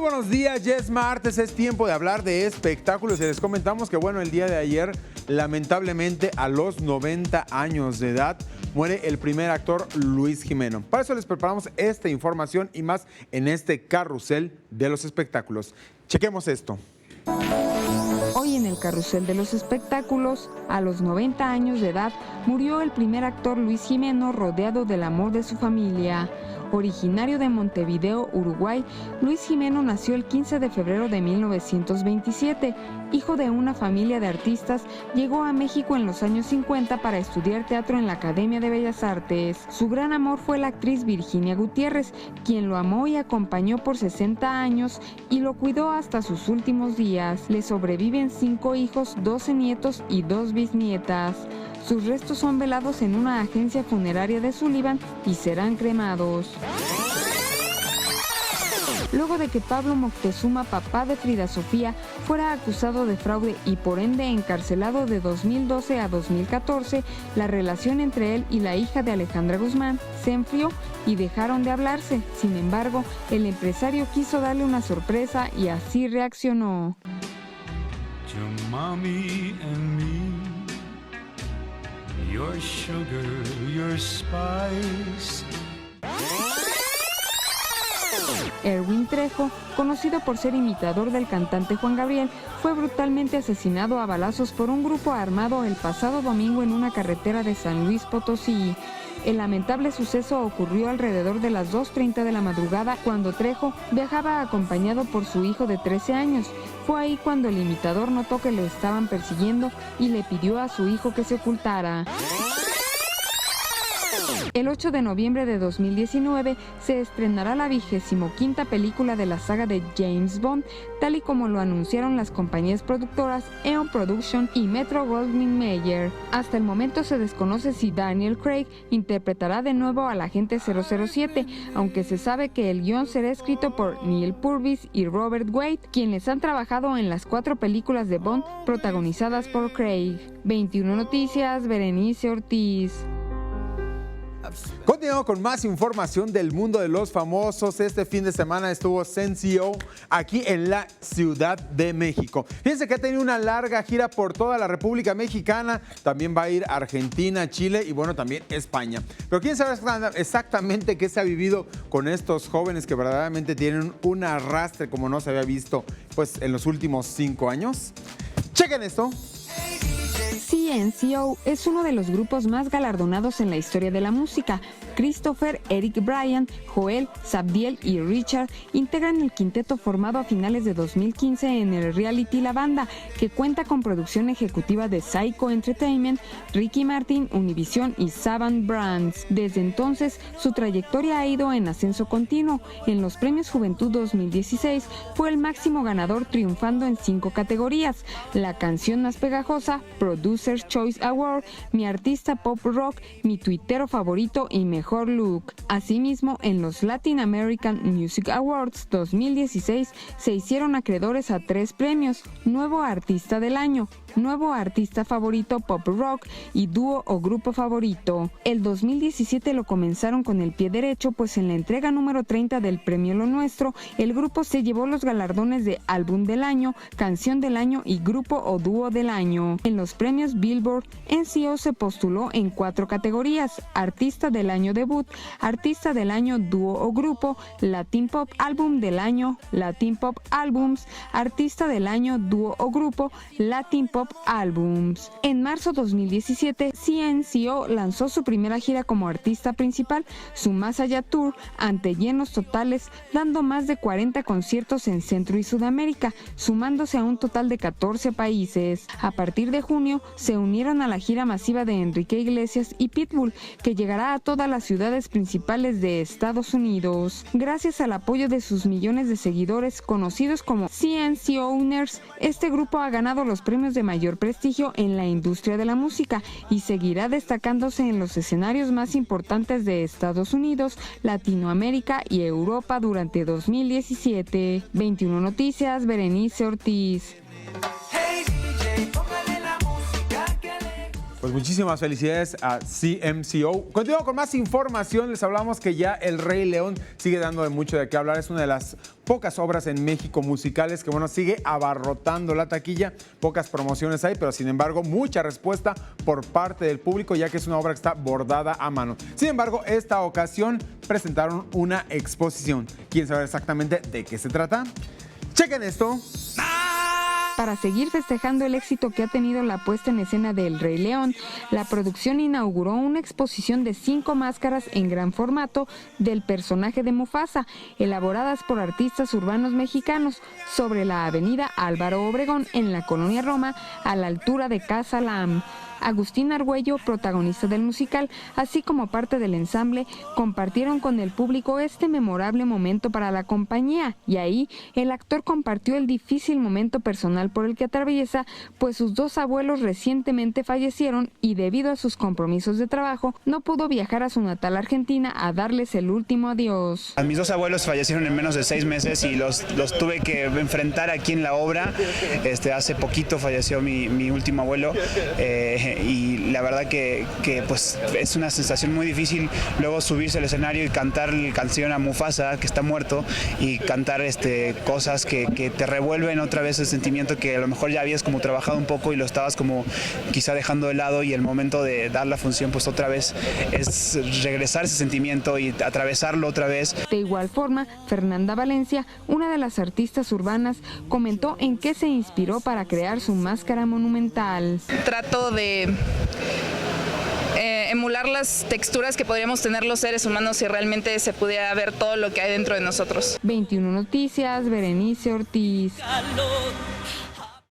buenos días, ya es martes, es tiempo de hablar de espectáculos y les comentamos que el día de ayer, lamentablemente a los 90 años de edad, muere el primer actor Luis Jimeno. Para eso les preparamos esta información y más en este carrusel de los espectáculos. Chequemos esto. Hoy en el carrusel de los espectáculos, a los 90 años de edad, murió el primer actor Luis Jimeno rodeado del amor de su familia. Originario de Montevideo, Uruguay, Luis Jimeno nació el 15 de febrero de 1927. Hijo de una familia de artistas, llegó a México en los años 50 para estudiar teatro en la Academia de Bellas Artes. Su gran amor fue la actriz Virginia Gutiérrez, quien lo amó y acompañó por 60 años y lo cuidó hasta sus últimos días. Le sobreviven 5 hijos, 12 nietos y 2 bisnietas. Sus restos son velados en una agencia funeraria de Sullivan y serán cremados. Luego de que Pablo Moctezuma, papá de Frida Sofía, fuera acusado de fraude y por ende encarcelado de 2012 a 2014, la relación entre él y la hija de Alejandra Guzmán se enfrió y dejaron de hablarse. Sin embargo, el empresario quiso darle una sorpresa y así reaccionó. Your mommy and me, your sugar, your spice. Erwin Trejo, conocido por ser imitador del cantante Juan Gabriel, fue brutalmente asesinado a balazos por un grupo armado el pasado domingo en una carretera de San Luis Potosí. El lamentable suceso ocurrió alrededor de las 2:30 de la madrugada cuando Trejo viajaba acompañado por su hijo de 13 años. Fue ahí cuando el imitador notó que lo estaban persiguiendo y le pidió a su hijo que se ocultara. El 8 de noviembre de 2019 se estrenará la 25ª película de la saga de James Bond, tal y como lo anunciaron las compañías productoras Eon Production y Metro-Goldwyn-Mayer. Hasta el momento se desconoce si Daniel Craig interpretará de nuevo al agente 007, aunque se sabe que el guión será escrito por Neil Purvis y Robert Wade, quienes han trabajado en las 4 películas de Bond protagonizadas por Craig. 21 Noticias, Berenice Ortiz. Continuamos con más información del mundo de los famosos. Este fin de semana estuvo Sencio aquí en la Ciudad de México. Fíjense que ha tenido una larga gira por toda la República Mexicana. También va a ir a Argentina, Chile y también España. Pero quién sabe exactamente qué se ha vivido con estos jóvenes que verdaderamente tienen un arrastre como no se había visto en los últimos 5 años. Chequen esto. CNCO es uno de los grupos más galardonados en la historia de la música. Christopher, Eric Bryan, Joel, Sabdiel y Richard integran el quinteto formado a finales de 2015 en el reality La Banda, que cuenta con producción ejecutiva de Psycho Entertainment, Ricky Martin, Univision y Saban Brands. Desde entonces, su trayectoria ha ido en ascenso continuo. En los Premios Juventud 2016 fue el máximo ganador, triunfando en 5 categorías: la canción más pegajosa, Producer's Choice Award, mi artista pop rock, mi tuitero favorito y mejor look. Asimismo, en los Latin American Music Awards 2016 se hicieron acreedores a 3 premios: Nuevo Artista del Año, Nuevo Artista Favorito Pop Rock y Dúo o Grupo Favorito. El 2017 lo comenzaron con el pie derecho, pues en la entrega número 30 del Premio Lo Nuestro, el grupo se llevó los galardones de Álbum del Año, Canción del Año y Grupo o Dúo del Año. En los premios Billboard, NCO se postuló en 4 categorías: Artista del Año Debut, Artista del Año Dúo o Grupo, Latin Pop Álbum del Año, Latin Pop Albums, Artista del Año Dúo o Grupo, Latin Pop Albums. En marzo 2017, CNCO lanzó su primera gira como artista principal, su Más Allá Tour, ante llenos totales, dando más de 40 conciertos en Centro y Sudamérica, sumándose a un total de 14 países. A partir de junio, se unieron a la gira masiva de Enrique Iglesias y Pitbull, que llegará a todas las ciudades principales de Estados Unidos. Gracias al apoyo de sus millones de seguidores, conocidos como CNCO Owners, este grupo ha ganado los premios de mayor prestigio en la industria de la música y seguirá destacándose en los escenarios más importantes de Estados Unidos, Latinoamérica y Europa durante 2017. 21 Noticias, Berenice Ortiz. Pues muchísimas felicidades a CMCO. Continuamos con más información. Les hablamos que ya El Rey León sigue dando de mucho de qué hablar. Es una de las pocas obras en México musicales que, bueno, sigue abarrotando la taquilla. Pocas promociones hay, pero sin embargo, mucha respuesta por parte del público, ya que es una obra que está bordada a mano. Sin embargo, esta ocasión presentaron una exposición. ¿Quieren saber exactamente de qué se trata? Chequen esto. Para seguir festejando el éxito que ha tenido la puesta en escena de El Rey León, la producción inauguró una exposición de 5 máscaras en gran formato del personaje de Mufasa, elaboradas por artistas urbanos mexicanos, sobre la avenida Álvaro Obregón en la colonia Roma, a la altura de Casa Lam. Agustín Argüello, protagonista del musical, así como parte del ensamble, compartieron con el público este memorable momento para la compañía, y ahí el actor compartió el difícil momento personal por el que atraviesa, pues sus 2 abuelos recientemente fallecieron y debido a sus compromisos de trabajo no pudo viajar a su natal Argentina a darles el último adiós. A mis 2 abuelos fallecieron en menos de 6 meses y los tuve que enfrentar aquí en la obra. Hace poquito falleció mi último abuelo. Y la verdad que pues es una sensación muy difícil luego subirse al escenario y cantar la canción a Mufasa, que está muerto, y cantar cosas que te revuelven otra vez el sentimiento que a lo mejor ya habías como trabajado un poco y lo estabas como quizá dejando de lado, y el momento de dar la función pues otra vez es regresar ese sentimiento y atravesarlo otra vez. De igual forma, Fernanda Valencia, una de las artistas urbanas, comentó en qué se inspiró para crear su máscara monumental. Trato de emular las texturas que podríamos tener los seres humanos si realmente se pudiera ver todo lo que hay dentro de nosotros. 21 Noticias, Berenice Ortiz.